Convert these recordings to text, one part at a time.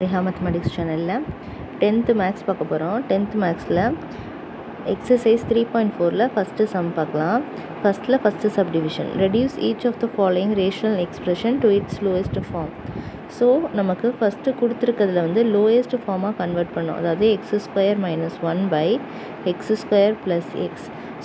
Reha mathematics சேனலில் 10th maths பார்க்க போகிறோம். 10th மேக்ஸில் எக்ஸசைஸ் 3.4ல் ஃபஸ்ட்டு சம் பார்க்கலாம். First subdivision. Reduce each of the following rational expression to its lowest form. So நமக்கு ஃபஸ்ட்டு கொடுத்துருக்கிறதுல வந்து லோயஸ்ட் ஃபார்மாக கன்வெர்ட் பண்ணோம். அதாவது x² - 1 by x² + x.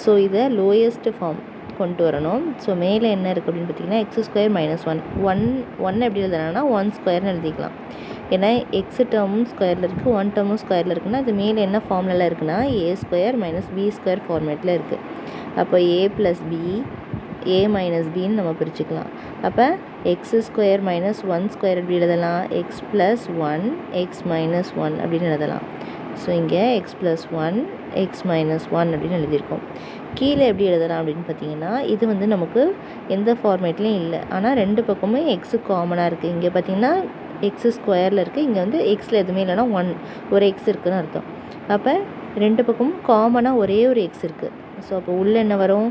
So இதை லோயஸ்ட் ஃபார்ம் கொண்டு வரணும். ஸோ மேலே என்ன இருக்குது அப்படின்னு பார்த்தீங்கன்னா x² - 1 எப்படி எழுதுனாங்கன்னா 1² எழுதிக்கலாம். ஏன்னா எக்ஸ் டேர்மும் ஸ்கொயரில் இருக்குது, 1 டேர்மும் ஸ்கொயரில் இருக்குன்னா அது மேலே என்ன ஃபார்முலாவில் இருக்குன்னா a² - b² ஃபார்மேட்டில் இருக்குது. அப்போ a + b a - bன்னு நம்ம பிரிச்சுக்கலாம். அப்போ x² - 1² எப்படி எழுதலாம்? x + 1 x - 1 அப்படின்னு எழுதலாம். ஸோ இங்கே x + 1 x - 1 அப்படின்னு எழுதியிருக்கோம். கீழே எப்படி எழுதலாம் அப்படின்னு பார்த்தீங்கன்னா இது வந்து நமக்கு எந்த ஃபார்மேட்லேயும் இல்லை, ஆனால் ரெண்டு பக்கமும் எக்ஸு காமனாக இருக்குது. இங்கே பார்த்தீங்கன்னா x² இருக்குது, இங்கே வந்து எக்ஸில் எதுவுமே இல்லைனா ஒரு எக்ஸ் இருக்குதுன்னு அர்த்தம். அப்போ ரெண்டு பக்கமும் காமனாக ஒரே ஒரு எக்ஸ் இருக்குது. ஸோ அப்போ உள்ளே என்ன வரும்?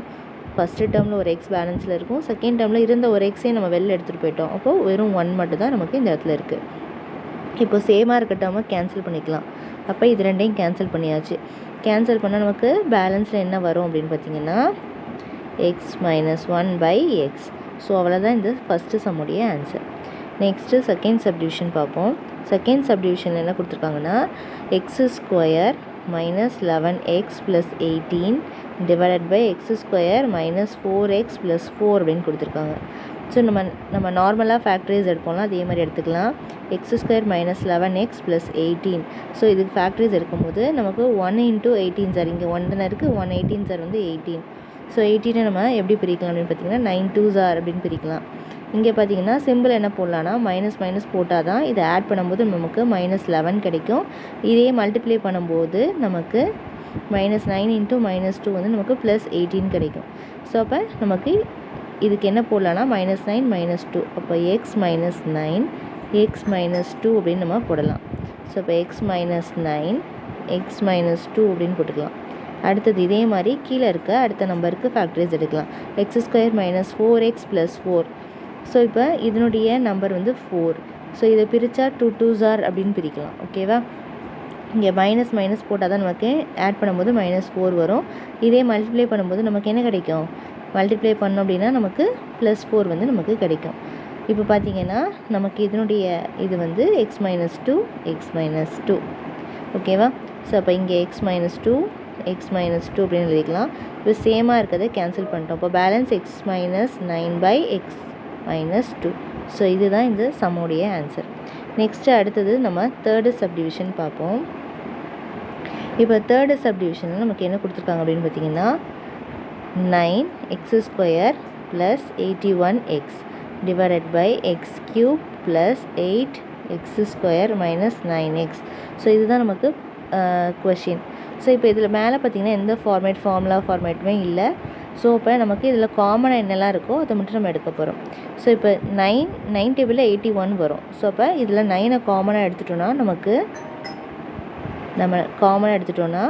ஃபஸ்ட்டு டேர்மில் ஒரு எக்ஸ் பேலன்ஸில் இருக்கும், செகண்ட் டேர்மில் இருந்த ஒரு எக்ஸே நம்ம வெளில எடுத்துகிட்டு போயிட்டோம். அப்போது வெறும் 1 மட்டும் தான் நமக்கு இந்த இடத்துல இருக்குது. இப்போ சேமாக இருக்க டேர்மை கேன்சல் பண்ணிக்கலாம். அப்போ இது ரெண்டையும் கேன்சல் பண்ணியாச்சு. கேன்சல் பண்ணால் நமக்கு பேலன்ஸில் என்ன வரும் அப்படின்னு பார்த்தீங்கன்னா x - 1 பை எக்ஸ். ஸோ அவ்வளோதான் இந்த ஃபஸ்ட்டு சம்முடைய ஆன்சர். நெக்ஸ்ட்டு செகண்ட் சப்டிவிஷன் பார்ப்போம். செகண்ட் சப்டிவிஷனில் என்ன கொடுத்துருக்காங்கன்னா x² - 11x + 18 divided by x² - 4x + 4 அப்படின்னு கொடுத்துருக்காங்க. ஸோ நம்ம நார்மலாக ஃபேக்டரைஸ் எடுப்போம்லாம் அதே மாதிரி எடுத்துக்கலாம். x² - 11x + 18. ஸோ இதுக்கு ஃபேக்டரைஸ் எடுக்கும்போது நமக்கு 1 × 18 சார், இங்கே 1 தானே இருக்குது, 1 18 சார் வந்து 18. ஸோ 18 நம்ம எப்படி பிரிக்கலாம் அப்படின்னு பார்த்தீங்கன்னா 9 2 சார் அப்படின்னு பிரிக்கலாம். இங்கே பார்த்தீங்கன்னா சிம்பிள் என்ன போடலான்னா மைனஸ் போட்டால் தான் இதை ஆட் பண்ணும்போது நமக்கு -11 கிடைக்கும். இதே மல்டிப்ளை பண்ணும்போது நமக்கு -9 × -2 வந்து நமக்கு +18 கிடைக்கும். ஸோ அப்போ நமக்கு இதுக்கு என்ன போடலான்னா -9 - 2. அப்போ x - 9 x - 2 அப்படின்னு நம்ம போடலாம். ஸோ அப்போ x - 9 x - 2 அப்படின்னு போட்டுக்கலாம். அடுத்தது இதே மாதிரி கீழே இருக்க அடுத்த நம்பருக்கு ஃபேக்டரைஸ் எடுக்கலாம். x² - 4x + 4. ஸோ இப்போ இதனுடைய நம்பர் வந்து 4. ஸோ இதை பிரித்தா 2 2 சார் அப்படின்னு பிரிக்கலாம். ஓகேவா? இங்கே மைனஸ் போட்டால் தான் நமக்கு ஆட் பண்ணும்போது -4 வரும். இதே மல்டிப்ளை பண்ணும்போது நமக்கு என்ன கிடைக்கும்? மல்டிப்ளை பண்ணோம் அப்படின்னா நமக்கு +4 வந்து நமக்கு கிடைக்கும். இப்போ பார்த்தீங்கன்னா நமக்கு இதனுடைய இது வந்து x - 2 x - 2. ஓகேவா? ஸோ அப்போ இங்கே x - 2 x - 2 அப்படின்னு எழுதிக்கலாம். இப்போ சேமாக இருக்கிறத கேன்சல் பண்ணிட்டோம். இப்போ balance x - 9 by x - 2. So இதுதான் இந்த சம்முடைய ஆன்சர். நெக்ஸ்ட்டு அடுத்தது நம்ம தேர்டு சப்டிவிஷன் பார்ப்போம். இப்போ தேர்டு சப்டிவிஷனில் நமக்கு என்ன கொடுத்துருக்காங்க அப்படின்னு பார்த்தீங்கன்னா 9x² + 81x divided by x³ + 8x² - 9x. So இதுதான் நமக்கு கொஷின். ஸோ இப்போ இதில் மேலே பார்த்தீங்கன்னா எந்த ஃபார்முலா ஃபார்மேட்டுமே இல்லை. ஸோ இப்போ நமக்கு இதில் காமனாக என்னெல்லாம் இருக்கோ அதை மட்டும் நம்ம எடுக்க போகிறோம். ஸோ இப்போ 9 டேபிளில் 81 வரும். ஸோ அப்போ இதில் 9 காமனாக எடுத்துட்டோன்னா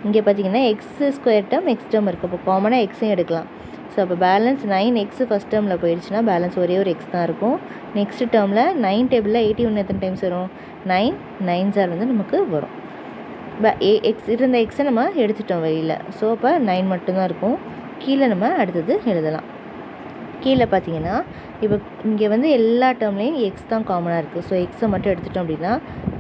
இங்கே பார்த்தீங்கன்னா x² டேர்ம் x டேர்ம் இருக்குது. அப்போ காமனாக எக்ஸையும் எடுக்கலாம். ஸோ அப்போ பேலன்ஸ் 9x ஃபஸ்ட் டேர்மில் போயிடுச்சுன்னா பேலன்ஸ் ஒரே ஒரு எக்ஸ் தான் இருக்கும். நெக்ஸ்ட் டேர்மில் 9 டேபிளில் 81 எத்தனை டைம்ஸ் வரும்? 9 சார் வந்து நமக்கு வரும். எக்ஸ் இருந்த எக்ஸை நம்ம எடுத்துட்டோம் வெளியில். ஸோ அப்போ 9 மட்டும்தான் இருக்கும். கீழே நம்ம அடுத்தது எழுதலாம். கீழே பார்த்தீங்கன்னா இப்போ இங்கே வந்து எல்லா டேர்ம்லேயும் எக்ஸ் தான் காமனாக இருக்குது. ஸோ எக்ஸை மட்டும் எடுத்துட்டோம் அப்படின்னா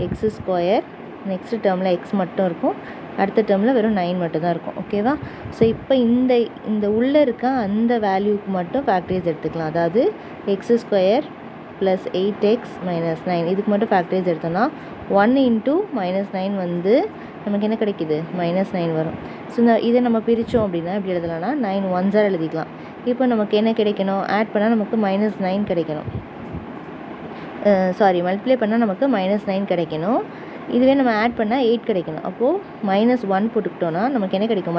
x², நெக்ஸ்ட் டேர்மில் எக்ஸ் மட்டும் இருக்கும், அடுத்த டேர்மில் வெறும் 9 மட்டும் தான் இருக்கும். ஓகேவா? ஸோ இப்போ இந்த உள்ளே இருக்க அந்த வேல்யூக்கு மட்டும் ஃபேக்டரைஸ் எடுத்துக்கலாம். அதாவது x² + 8x - 9 இதுக்கு மட்டும் ஃபேக்டரைஸ் எடுத்தோம்னா 1 × -9 வந்து நமக்கு என்ன கிடைக்கிது? -9 வரும். ஸோ இதை நம்ம பிரித்தோம் அப்படின்னா எப்படி எழுதலாம்னா 9 1 சார் எழுதிக்கலாம். இப்போ நமக்கு என்ன கிடைக்கணும்? ஆட் பண்ணால் நமக்கு -9 கிடைக்கணும். மல்டிப்ளை பண்ணால் நமக்கு -9 கிடைக்கணும். இதுவே நம்ம ஆட் பண்ணால் 8 கிடைக்கணும். அப்போது -1 போட்டுக்கிட்டோன்னா நமக்கு என்ன கிடைக்கும்?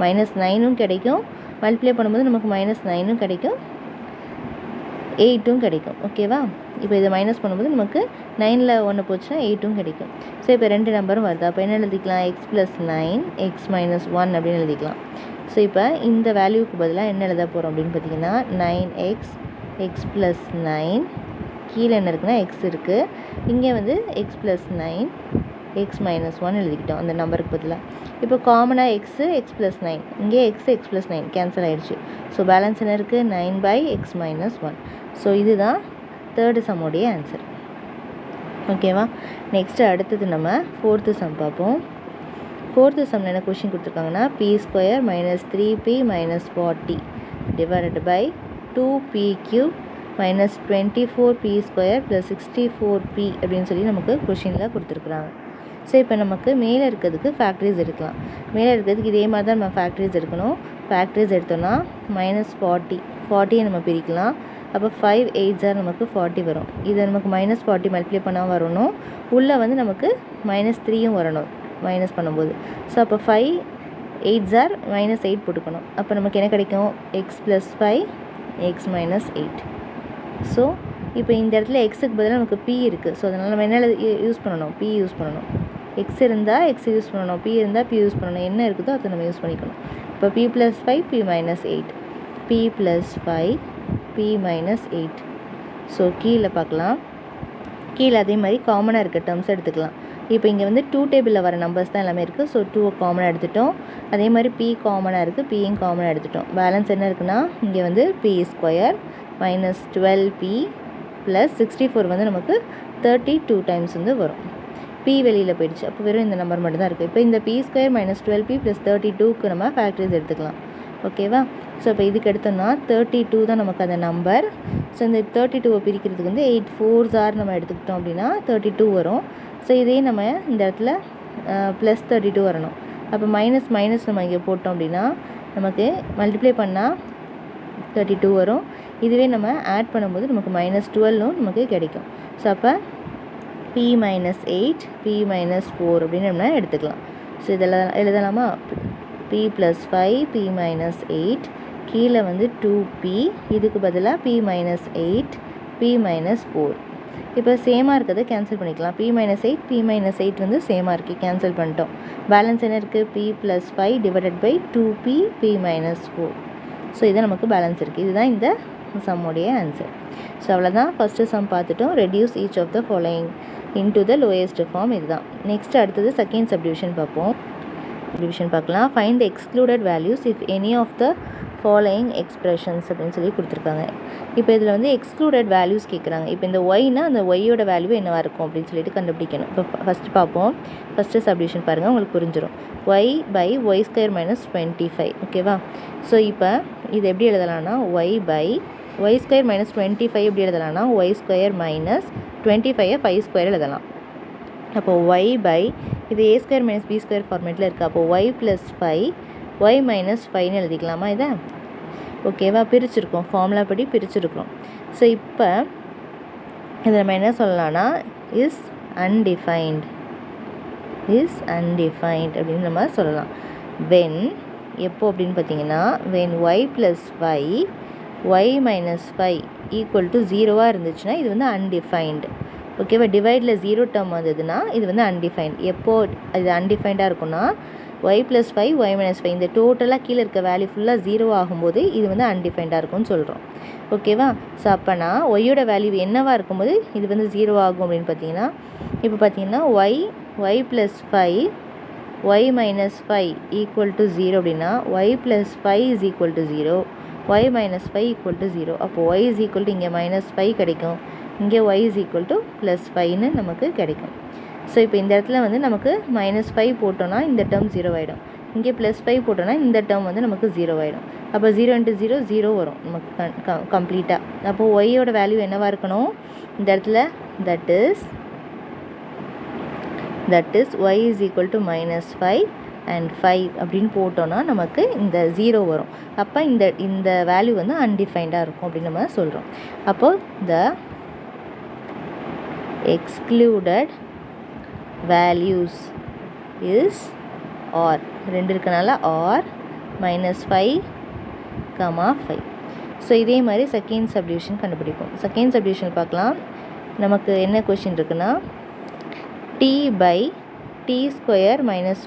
-9ம் கிடைக்கும். மல்டிப்ளை பண்ணும்போது நமக்கு -9ம் கிடைக்கும், 8ம் கிடைக்கும். ஓகேவா? இப்போ இதை மைனஸ் பண்ணும்போது நமக்கு 9ல் 1 போச்சுன்னா 8ம் கிடைக்கும். ஸோ இப்போ 2 நம்பரும் வருது. அப்போ என்ன எழுதிக்கலாம்? x + 9 x - 1 அப்படின்னு எழுதிக்கலாம். ஸோ இப்போ இந்த வேல்யூக்கு பதிலாக என்ன எழுத போகிறோம் அப்படின்னு பார்த்தீங்கன்னா 9x x + 9 கீழே என்ன இருக்குன்னா எக்ஸ் இருக்குது, இங்கே வந்து எக்ஸ் + 9 எக்ஸ் - 1 எழுதிக்கிட்டோம் அந்த நம்பருக்கு பதிலாக. இப்போ காமனாக எக்ஸ் + 9, இங்கே எக்ஸ் + 9 கேன்சல் ஆகிடுச்சு. ஸோ பேலன்ஸ் என்ன இருக்குது? 9/x - 1. ஸோ இதுதான் தேர்டு சம்முடைய ஆன்சர். ஓகேவா? நெக்ஸ்ட்டு அடுத்தது நம்ம ஃபோர்த்து சம் பார்ப்போம். ஃபோர்த்து சம்மில் என்ன கொஷின் கொடுத்துருக்காங்கன்னா p² - 3p - 40 / 2p³ - 24p² + 64p அப்படின்னு சொல்லி நமக்கு கொஷினில் கொடுத்துருக்குறாங்க. ஸோ இப்போ நமக்கு மேலே இருக்கிறதுக்கு ஃபேக்ட்ரிஸ் எடுக்கலாம். மேலே இருக்கிறதுக்கு இதே மாதிரி தான் நம்ம ஃபேக்ட்ரிஸ் எடுக்கணும். ஃபேக்ட்ரிஸ் எடுத்தோன்னா -40 நம்ம பிரிக்கலாம். அப்போ 5 8s நமக்கு 40 வரும். இதை நமக்கு -40 மல்டிப்ளை பண்ணால் வரணும். உள்ளே வந்து நமக்கு -3யும் வரணும் மைனஸ் பண்ணும்போது. ஸோ அப்போ 5 8s -8 போட்டுக்கணும். அப்போ நமக்கு என்ன கிடைக்கும்? x + 5 x - 8. ஸோ இப்போ இந்த இடத்துல எக்ஸுக்கு பதிலாக நமக்கு p இருக்குது. ஸோ அதனால் நம்ம என்ன யூஸ் பண்ணணும்? p யூஸ் பண்ணணும். எக்ஸ் இருந்தால் எக்ஸ் யூஸ் பண்ணணும், p இருந்தால் p யூஸ் பண்ணணும். என்ன இருக்குதோ அதை நம்ம யூஸ் பண்ணிக்கணும். இப்போ p + 5 p - 8 p + 5 p - 8. So கீழே பார்க்கலாம். கீழே அதே மாதிரி காமனாக இருக்க டேர்ம்ஸ் எடுத்துக்கலாம். இப்போ இங்கே வந்து 2 டேபிளில் வர நம்பர்ஸ் தான் எல்லாமே இருக்குது. ஸோ 2 காமனாக எடுத்துட்டோம். அதே மாதிரி p காமனாக இருக்குது, pயும் காமனாக எடுத்துட்டோம். பேலன்ஸ் என்ன இருக்குன்னா இங்கே வந்து p² - 12p + 64 வந்து நமக்கு 32 டைம்ஸ் வந்து வரும். p வெளியில் போயிடுச்சு. அப்போ வெறும் இந்த நம்பர் மட்டும் தான் இருக்குது. இப்போ இந்த p² - 12p + 32க்கு நம்ம ஃபேக்ட்ரிஸ் எடுத்துக்கலாம். ஓகேவா? ஸோ இப்போ இதுக்கு எடுத்தோம்னா 32 தான் நமக்கு அந்த நம்பர். ஸோ இந்த 32 பிரிக்கிறதுக்கு வந்து 8 4s நம்ம எடுத்துக்கிட்டோம் அப்படின்னா 32 வரும். ஸோ இதே நம்ம இந்த இடத்துல +32 வரணும். அப்போ மைனஸ் நம்ம இங்கே போட்டோம் அப்படின்னா நமக்கு மல்டிப்ளை பண்ணால் 32 வரும். இதுவே நம்ம ஆட் பண்ணும்போது நமக்கு -12 நமக்கு கிடைக்கும். ஸோ அப்போ p - 8 p - 4 அப்படின்னு நம்ம எடுத்துக்கலாம். ஸோ இதெல்லாம் எழுதலாமா? p + 5 p - 8 கீழே வந்து 2p, இதுக்கு பதிலாக p - 8 p - 4. இப்போ சேமாக இருக்கிறத கேன்சல் பண்ணிக்கலாம். p - 8 p - 8 வந்து சேமாக இருக்குது, கேன்சல் பண்ணிட்டோம். பேலன்ஸ் என்ன இருக்குது? p + 5 / 2p p - 4. ஸோ இது நமக்கு பேலன்ஸ் இருக்குது. இதுதான் இந்த சம்முடைய ஆன்சர். ஸோ அவ்வளோதான். ஃபஸ்ட்டு சம் பார்த்துட்டோம். Reduce each of the following into the lowest form. இதுதான். நெக்ஸ்ட் அடுத்தது செகண்ட் சப்டிவிஷன் பார்ப்போம். டிவிஷன் பார்க்கலாம். Find the excluded values if any of the following expressions அப்படின்னு சொல்லி கொடுத்துருக்காங்க. இப்போ இதில் வந்து எக்ஸ்க்ளூடட் வேல்யூஸ் கேட்குறாங்க. இப்போ இந்த ஒய்னா அந்த ஒய்யோட வேல்யூ என்னவாக இருக்கும் அப்படின்னு சொல்லிட்டு கண்டுபிடிக்கணும். இப்போ ஃபஸ்ட்டு பார்ப்போம். ஃபஸ்ட்டு சப்டிவிஷன் பாருங்கள், உங்களுக்கு புரிஞ்சிடும். y/y² - 25. ஓகேவா? ஸோ இப்போ இது எப்படி எழுதலாம்னா y/y² - 25 எப்படி எழுதலாம்னா y² - 25 5² எழுதலாம். அப்போது y/ இது a² - b² ஃபார்மேட்டில் இருக்குது. அப்போது y + 5 y - 5ன்னு எழுதிக்கலாமா இதை? ஓகேவா? பிரிச்சுருக்கோம், ஃபார்முலா படி பிரிச்சுருக்கோம். ஸோ இப்போ இதை நம்ம என்ன சொல்லலாம்னா இஸ் அன்டிஃபைன்ட் அப்படின்னு நம்ம சொல்லலாம். வென் எப்போ அப்படின்னு பார்த்தீங்கன்னா வென் y + 5 y - 5 = 0 இருந்துச்சுன்னா இது வந்து அன்டிஃபைன்டு. ஓகேவா? டிவைடில் 0 டேர்ம் வந்ததுன்னா இது வந்து அன்டிஃபைன்ட். எப்போ இது அன்டிஃபைண்டாக இருக்குன்னா y + 5 y - 5 இந்த டோட்டலாக கீழே இருக்க வேல்யூ ஃபுல்லாக 0 ஆகும்போது இது வந்து அன்டிஃபைண்டாக இருக்கும்னு சொல்கிறோம். ஓகேவா? ஸோ அப்போனா ஒய்யோட வேல்யூ என்னவாக இருக்கும்போது இது வந்து 0 ஆகும் அப்படின்னு பார்த்தீங்கன்னா இப்போ பார்த்தீங்கன்னா y + 5 y - 5 = 0 அப்படின்னா y + 5 = 0 y - 5 = 0. அப்போது y = இங்கே -5 கிடைக்கும், இங்கே y = +5ன்னு நமக்கு கிடைக்கும். ஸோ இப்போ இந்த இடத்துல வந்து நமக்கு -5 போட்டோன்னா இந்த டேர்ம் 0 ஆகிடும். இங்கே +5 போட்டோன்னா இந்த டேர்ம் வந்து நமக்கு 0 ஆகிடும். அப்போ 0 × 0 0 வரும் நமக்கு கம்ப்ளீட்டாக. அப்போது ஒய்யோட வேல்யூ என்னவாக இருக்கணும் இந்த இடத்துல? தட் இஸ் y = -5 and 5 அப்படின்னு போட்டோன்னா நமக்கு இந்த 0 வரும். அப்போ இந்த வேல்யூ வந்து அன்டிஃபைண்டாக இருக்கும் அப்படின்னு நம்ம சொல்கிறோம். அப்போது த எக்ஸ்க்ளூடட் வேல்யூஸ் இஸ் ஆர், ரெண்டு இருக்கனால ஆர் -5, 5. ஸோ இதே மாதிரி செகண்ட் சப்டிவிஷன் கண்டுபிடிப்போம். செகண்ட் சப்டிவிஷன் பார்க்கலாம். நமக்கு என்ன கொஷின் இருக்குன்னா t/t² -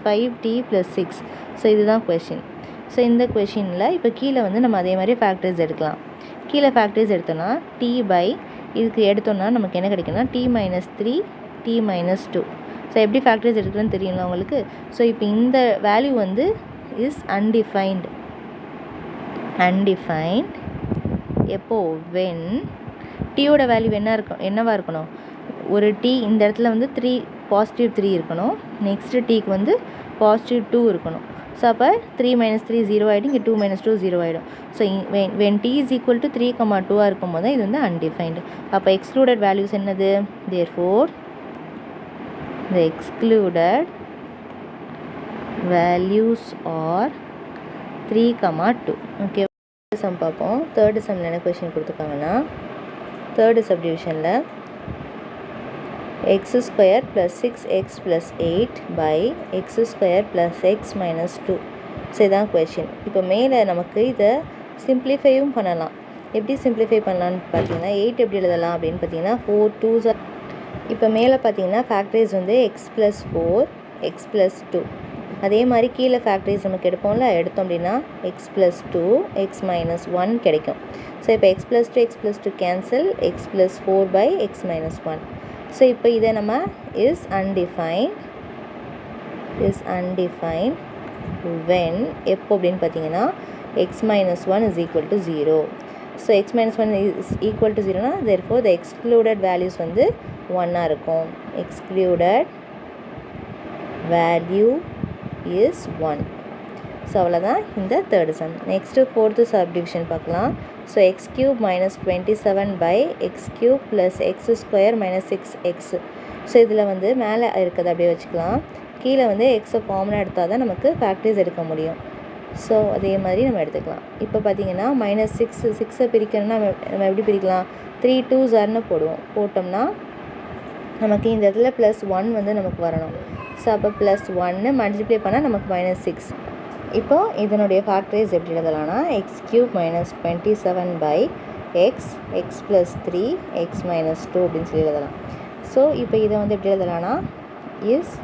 5t + 6. ஸோ இதுதான் கொஷின். ஸோ இந்த கொஷினில் இப்போ கீழே வந்து நம்ம அதே மாதிரி ஃபேக்டர்ஸ் எடுக்கலாம். கீழே ஃபேக்டர்ஸ் எடுத்தோன்னா t/t² இதுக்கு எடுத்தோம்னா நமக்கு என்ன கிடைக்குன்னா t minus 3 t minus 2. So எப்படி ஃபேக்டரைஸ் எடுக்கிறதுன்னு தெரியுங்களா உங்களுக்கு? ஸோ இப்போ இந்த வேல்யூ வந்து இஸ் அன்டிஃபைன்டு. எப்போ வென் டீயோட வேல்யூ என்னவாக இருக்கணும்? ஒரு டி இந்த இடத்துல வந்து +3 இருக்கணும். நெக்ஸ்ட்டு டீக்கு வந்து +2 இருக்கணும். ஸோ அப்போ 3 minus 3 0 ஆகிடும். இங்கே 2 minus 2 0 ஆகிடும். So when t is equal to 3,2 இருக்கும் போது இது வந்து அன்டிஃபைன்டு. அப்போ எக்ஸ்க்ளூடட் வேல்யூஸ் என்னது? therefore the excluded values are 3,2. Okay, sum பார்ப்போம். தேர்டு சம்மில் என்ன கொஷின் கொடுத்துருக்காங்கன்னா, தேர்டு சப்டிவிஷனில் x square plus 6x plus 8 by x square plus x minus 2. So இதுதான் கொஷின். இப்போ மேலே நமக்கு இதை சிம்ப்ளிஃபையும் பண்ணலாம். எப்படி சிம்ப்ளிஃபை பண்ணலான்னு பார்த்தீங்கன்னா 8 எப்படி எழுதலாம் அப்படின்னு பார்த்தீங்கன்னா 4 2s. இப்போ மேலே பார்த்தீங்கன்னா ஃபேக்டரைஸ் வந்து x plus 4 x plus 2. அதே மாதிரி கீழே ஃபேக்டரைஸ் நமக்கு எடுத்தோம் அப்படின்னா x plus 2 x minus 1 கிடைக்கும். ஸோ இப்போ x plus 2 x plus 2 cancel, x plus 4 by x minus 1. So இப்போ இதை நம்ம இஸ் அன்டிஃபைன்ட் when எப்போ அப்படின்னு பார்த்தீங்கன்னா x minus 1 is equal to 0. So x minus 1 is equal to 0னா therefore the excluded values வந்து 1 இருக்கும். excluded value is 1. ஸோ அவ்வளோதான் இந்த third sum. Next fourth subdivision பார்க்கலாம். So x cube minus 27 by x cube plus x square minus 6x. So இதில் வந்து மேலே இருக்கிறது அப்படியே வச்சுக்கலாம். கீழே வந்து எக்ஸை காமனாக எடுத்தால் தான் நமக்கு ஃபேக்டரிஸ் எடுக்க முடியும். ஸோ அதே மாதிரி நம்ம எடுத்துக்கலாம். இப்போ பார்த்தீங்கன்னா -6 பிரிக்கணும்னா நம்ம எப்படி பிரிக்கலாம்? 3 2s போட்டோம்னா நமக்கு இந்த இடத்துல +1 வந்து நமக்கு வரணும். ஸோ அப்போ +1 மல்டிப்ளை பண்ணால் நமக்கு -6. இப்போ இதனுடைய ஃபேக்டரைஸ் எப்படி எழுதலாம்னா x cube minus 27 by x plus 3 x minus 2 அப்படின்னு சொல்லி எழுதலாம். ஸோ இப்போ இதை வந்து எப்படி எழுதலாம்னா இஸ்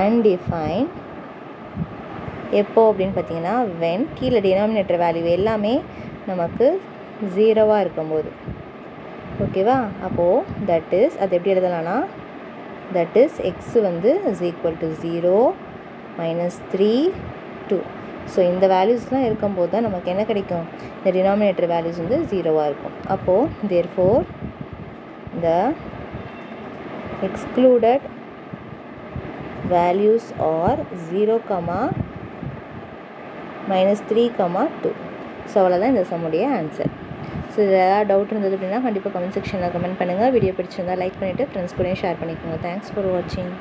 அன்டிஃபைன்ட் எப்போ அப்படின்னு பார்த்தீங்கன்னா when கீழே டினாமினேட்டர் வேல்யூ எல்லாமே நமக்கு 0வாக இருக்கும்போது. ஓகேவா? அப்போது தட் இஸ் அது எப்படி எழுதலாம்னா தட் இஸ் x வந்து is equal to 0 -3 2. ஸோ இந்த வேல்யூஸ்லாம் இருக்கும்போது தான் நமக்கு என்ன கிடைக்கும்? இந்த டினாமினேட்டர் வேல்யூஸ் வந்து 0வாக இருக்கும். அப்போது therefore the excluded values are 0, -3, 2. So அவ்வளோதான் இந்த சம்முடைய ஆன்சர். ஸோ இதில் ஏதாவது டவுட் இருந்தது அப்படின்னா கண்டிப்பாக கமெண்ட் செக்ஷனில் கமெண்ட் பண்ணுங்கள். வீடியோ பிடிச்சிருந்தால் லைக் பண்ணிவிட்டு ஃப்ரெண்ட்ஸ் கூடயும் ஷேர் பண்ணிக்கோங்க. தேங்க்ஸ் ஃபார் வாட்சிங்.